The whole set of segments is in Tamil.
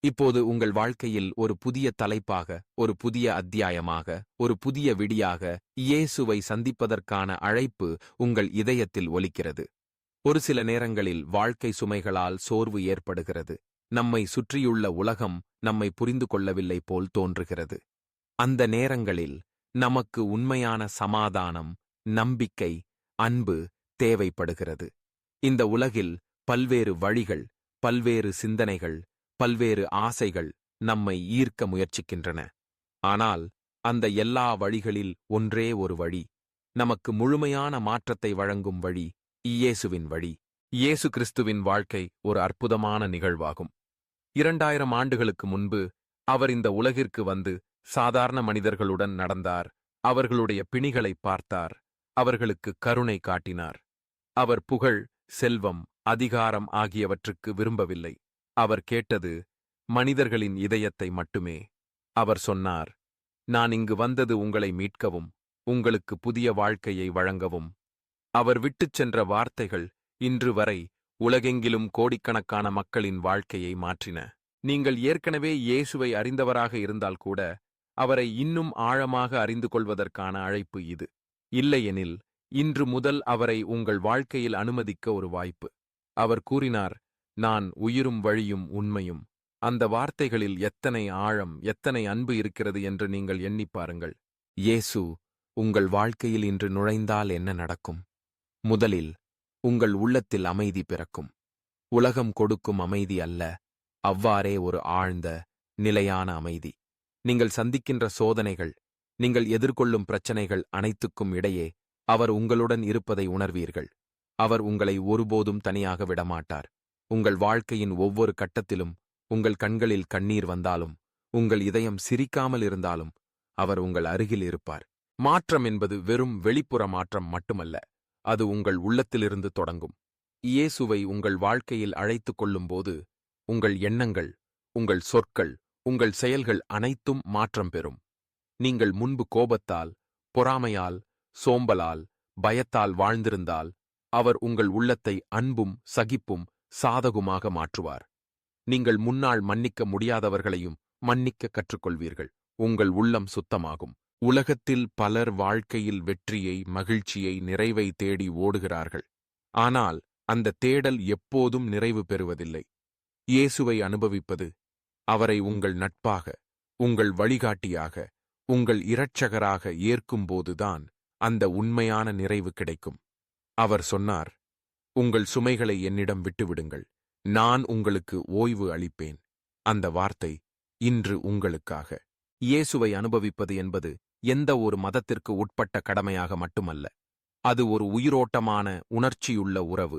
இப்போது உங்கள் வாழ்க்கையில் ஒரு புதிய தலைப்பாக, ஒரு புதிய அத்தியாயமாக, ஒரு புதிய விடியாக இயேசுவை சந்திப்பதற்கான அழைப்பு உங்கள் இதயத்தில் ஒலிக்கிறது. ஒரு சில நேரங்களில் வாழ்க்கை சுமைகளால் சோர்வு ஏற்படுகிறது. நம்மை சுற்றியுள்ள உலகம் நம்மை புரிந்து கொள்ளவில்லை போல் தோன்றுகிறது. அந்த நேரங்களில் நமக்கு உண்மையான சமாதானம், நம்பிக்கை, அன்பு தேவைப்படுகிறது. இந்த உலகில் பல்வேறு வழிகள், பல்வேறு சிந்தனைகள், பல்வேறு ஆசைகள் நம்மை ஈர்க்க முயற்சிக்கின்றன. ஆனால் அந்த எல்லா வழிகளில் ஒன்றே ஒரு வழி, நமக்கு முழுமையான மாற்றத்தை வழங்கும் வழி, இயேசுவின் வழி. இயேசு கிறிஸ்துவின் வாழ்க்கை ஒரு அற்புதமான நிகழ்வாகும். 2000 ஆண்டுகளுக்கு முன்பு அவர் இந்த உலகிற்கு வந்து சாதாரண மனிதர்களுடன் நடந்தார். அவர்களுடைய பிணிகளை பார்த்தார். அவர்களுக்கு கருணை காட்டினார். அவர் புகழ், செல்வம், அதிகாரம் ஆகியவற்றுக்கு விரும்பவில்லை. அவர் கேட்டது மனிதர்களின் இதயத்தை மட்டுமே. அவர் சொன்னார், நான் இங்கு வந்தது உங்களை மீட்கவும், உங்களுக்கு புதிய வாழ்க்கையை வழங்கவும். அவர் விட்டுச் சென்ற வார்த்தைகள் இன்று வரை உலகெங்கிலும் கோடிக்கணக்கான மக்களின் வாழ்க்கையை மாற்றின. நீங்கள் ஏற்கனவே இயேசுவை அறிந்தவராக இருந்தால் கூட அவரை இன்னும் ஆழமாக அறிந்து கொள்வதற்கான அழைப்பு இது. இல்லையெனில் இன்று முதல் அவரை உங்கள் வாழ்க்கையில் அனுமதிக்க ஒரு வாய்ப்பு. அவர் கூறினார், நான் உயிரும் வழியும் உண்மையும். அந்த வார்த்தைகளில் எத்தனை ஆழம், எத்தனை அன்பு இருக்கிறது என்று நீங்கள் எண்ணிப் பாருங்கள். இயேசு உங்கள் வாழ்க்கையில் இன்று நுழைந்தால் என்ன நடக்கும்? முதலில் உங்கள் உள்ளத்தில் அமைதி பிறக்கும். உலகம் கொடுக்கும் அமைதி அல்ல, அவ்வாறே ஒரு ஆழ்ந்த, நிலையான அமைதி. நீங்கள் சந்திக்கின்ற சோதனைகள், நீங்கள் எதிர்கொள்ளும் பிரச்சனைகள் அனைத்துக்கும் இடையே அவர் உங்களுடன் இருப்பதை உணர்வீர்கள். அவர் உங்களை ஒருபோதும் தனியாக விடமாட்டார். உங்கள் வாழ்க்கையின் ஒவ்வொரு கட்டத்திலும் உங்கள் கண்களில் கண்ணீர் வந்தாலும், உங்கள் இதயம் சிரிக்காமல் இருந்தாலும் அவர் உங்கள் அருகில் இருப்பார். மாற்றம் என்பது வெறும் வெளிப்புற மாற்றம் மட்டுமல்ல, அது உங்கள் உள்ளத்திலிருந்து தொடங்கும். இயேசுவை உங்கள் வாழ்க்கையில் அழைத்துக் கொள்ளும்போது உங்கள் எண்ணங்கள், உங்கள் சொற்கள், உங்கள் செயல்கள் அனைத்தும் மாற்றம் பெறும். நீங்கள் முன்பு கோபத்தால், பொறாமையால், சோம்பலால், பயத்தால் வாழ்ந்திருந்தால் அவர் உங்கள் உள்ளத்தை அன்பும் சகிப்பும் சாதகமாக மாற்றுவார். நீங்கள் முன்னால் மன்னிக்க முடியாதவர்களையும் மன்னிக்க கற்றுக்கொள்வீர்கள். உங்கள் உள்ளம் சுத்தமாகும். உலகத்தில் பலர் வாழ்க்கையில் வெற்றியை, மகிழ்ச்சியை, நிறைவை தேடி ஓடுகிறார்கள். ஆனால் அந்த தேடல் எப்போதும் நிறைவு பெறுவதில்லை. இயேசுவை அனுபவிப்பது, அவரை உங்கள் நட்பாக, உங்கள் வழிகாட்டியாக, உங்கள் இரட்சகராக ஏற்கும்போதுதான் அந்த உண்மையான நிறைவு கிடைக்கும். அவர் சொன்னார், உங்கள் சுமைகளை என்னிடம் விட்டுவிடுங்கள், நான் உங்களுக்கு ஓய்வு அளிப்பேன். அந்த வார்த்தை இன்று உங்களுக்காக. இயேசுவை அனுபவிப்பது என்பது எந்த ஒரு மதத்திற்கு உட்பட்ட கடமையாக மட்டுமல்ல, அது ஒரு உயிரோட்டமான, உணர்ச்சியுள்ள உறவு.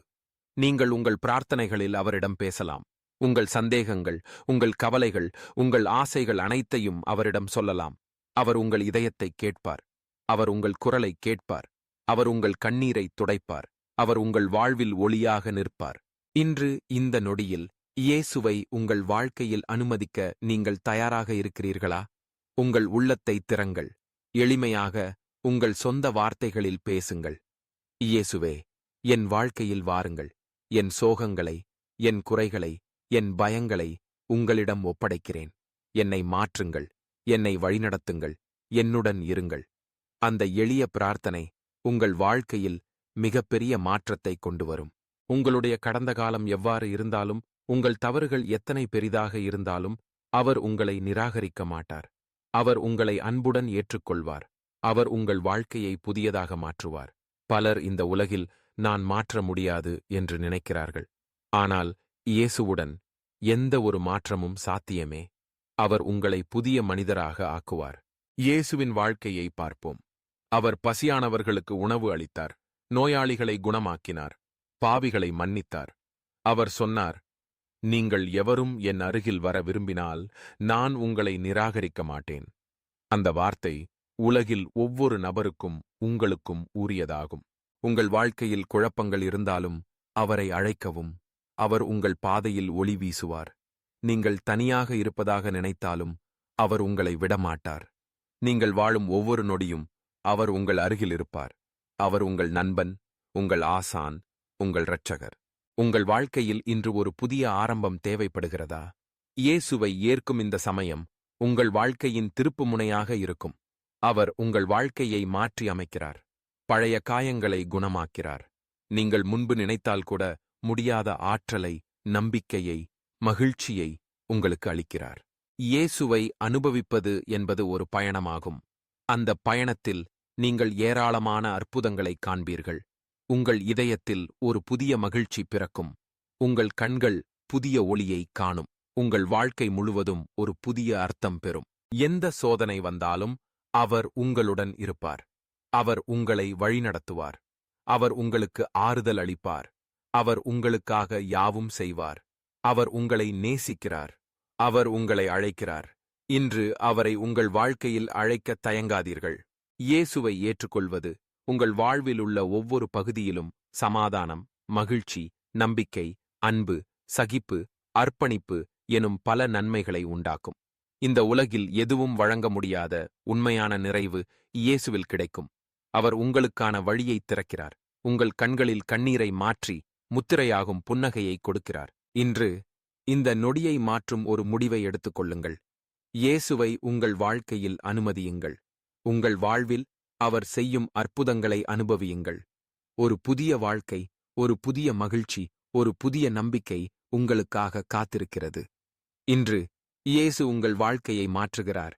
நீங்கள் உங்கள் பிரார்த்தனைகளில் அவரிடம் பேசலாம். உங்கள் சந்தேகங்கள், உங்கள் கவலைகள், உங்கள் ஆசைகள் அனைத்தையும் அவரிடம் சொல்லலாம். அவர் உங்கள் இதயத்தை கேட்பார். அவர் உங்கள் குரலை கேட்பார். அவர் உங்கள் கண்ணீரை துடைப்பார். அவர் உங்கள் வாழ்வில் ஒளியாக நிற்பார். இன்று இந்த நொடியில் இயேசுவை உங்கள் வாழ்க்கையில் அனுமதிக்க நீங்கள் தயாராக இருக்கிறீர்களா? உங்கள் உள்ளத்தை திறங்கள். எளிமையாக உங்கள் சொந்த வார்த்தைகளில் பேசுங்கள். இயேசுவே, என் வாழ்க்கையில் வாருங்கள். என் சோகங்களை, என் குறைகளை, என் பயங்களை உங்களிடம் ஒப்படைக்கிறேன். என்னை மாற்றுங்கள். என்னை வழிநடத்துங்கள். என்னுடன் இருங்கள். அந்த எளிய பிரார்த்தனை உங்கள் வாழ்க்கையில் மிகப்பெரிய மாற்றத்தை கொண்டு வரும். உங்களுடைய கடந்த காலம் எவ்வாறு இருந்தாலும், உங்கள் தவறுகள் எத்தனை பெரிதாக இருந்தாலும் அவர் உங்களை நிராகரிக்க மாட்டார். அவர் உங்களை அன்புடன் ஏற்றுக்கொள்வார். அவர் உங்கள் வாழ்க்கையை புதியதாக மாற்றுவார். பலர் இந்த உலகில் நான் மாற்ற முடியாது என்று நினைக்கிறார்கள். ஆனால் இயேசுவுடன் எந்த ஒரு மாற்றமும் சாத்தியமே. அவர் உங்களை புதிய மனிதராக ஆக்குவார். இயேசுவின் வாழ்க்கையை பார்ப்போம். அவர் பசியானவர்களுக்கு உணவு அளித்தார். நோயாளிகளை குணமாக்கினார். பாவிகளை மன்னித்தார். அவர் சொன்னார், நீங்கள் எவரும் என் அருகில் வர விரும்பினால் நான் உங்களை நிராகரிக்க மாட்டேன். அந்த வார்த்தை உலகில் ஒவ்வொரு நபருக்கும், உங்களுக்கும் உரியதாகும். உங்கள் வாழ்க்கையில் குழப்பங்கள் இருந்தாலும் அவரை அழைக்கவும். அவர் உங்கள் பாதையில் ஒளி வீசுவார். நீங்கள் தனியாக இருப்பதாக நினைத்தாலும் அவர் உங்களை விடமாட்டார். நீங்கள் வாழும் ஒவ்வொரு நொடியும் அவர் உங்கள் அருகில் இருப்பார். அவர் உங்கள் நண்பன், உங்கள் ஆசான், உங்கள் இரட்சகர். உங்கள் வாழ்க்கையில் இன்று ஒரு புதிய ஆரம்பம் தேவைப்படுகிறதா? இயேசுவை ஏற்கும் இந்த சமயம் உங்கள் வாழ்க்கையின் திருப்புமுனையாக இருக்கும். அவர் உங்கள் வாழ்க்கையை மாற்றி அமைக்கிறார். பழைய காயங்களை குணமாக்கிறார். நீங்கள் முன்பு நினைத்தால் கூட முடியாத ஆற்றலை, நம்பிக்கையை, மகிழ்ச்சியை உங்களுக்கு அளிக்கிறார். இயேசுவை அனுபவிப்பது என்பது ஒரு பயணமாகும். அந்த பயணத்தில் நீங்கள் ஏராளமான அற்புதங்களைக் காண்பீர்கள். உங்கள் இதயத்தில் ஒரு புதிய மகிழ்ச்சி பிறக்கும். உங்கள் கண்கள் புதிய ஒளியைக் காணும். உங்கள் வாழ்க்கை முழுவதும் ஒரு புதிய அர்த்தம் பெறும். எந்த சோதனை வந்தாலும் அவர் உங்களுடன் இருப்பார். அவர் உங்களை வழிநடத்துவார். அவர் உங்களுக்கு ஆறுதல் அளிப்பார். அவர் உங்களுக்காக யாவும் செய்வார். அவர் உங்களை நேசிக்கிறார். அவர் உங்களை அழைக்கிறார். இன்று அவரை உங்கள் வாழ்க்கையில் அழைக்கத் தயங்காதீர்கள். இயேசுவை ஏற்றுக்கொள்வது உங்கள் வாழ்வில் உள்ள ஒவ்வொரு பகுதியிலும் சமாதானம், மகிழ்ச்சி, நம்பிக்கை, அன்பு, சகிப்பு, அர்ப்பணிப்பு எனும் பல நன்மைகளை உண்டாக்கும். இந்த உலகில் எதுவும் வழங்க முடியாத உண்மையான நிறைவு இயேசுவில் கிடைக்கும். அவர் உங்களுக்கான வழியைத் திறக்கிறார். உங்கள் கண்களில் கண்ணீரை மாற்றி முத்திரையாகும் புன்னகையை கொடுக்கிறார். இன்று இந்த நொடியை மாற்றும் ஒரு முடிவை எடுத்துக்கொள்ளுங்கள். இயேசுவை உங்கள் வாழ்க்கையில் அனுமதியுங்கள். உங்கள் வாழ்வில் அவர் செய்யும் அற்புதங்களை அனுபவியுங்கள். ஒரு புதிய வாழ்க்கை, ஒரு புதிய மகிழ்ச்சி, ஒரு புதிய நம்பிக்கை உங்களுக்காக காத்திருக்கிறது. இன்று இயேசு உங்கள் வாழ்க்கையை மாற்றுகிறார்.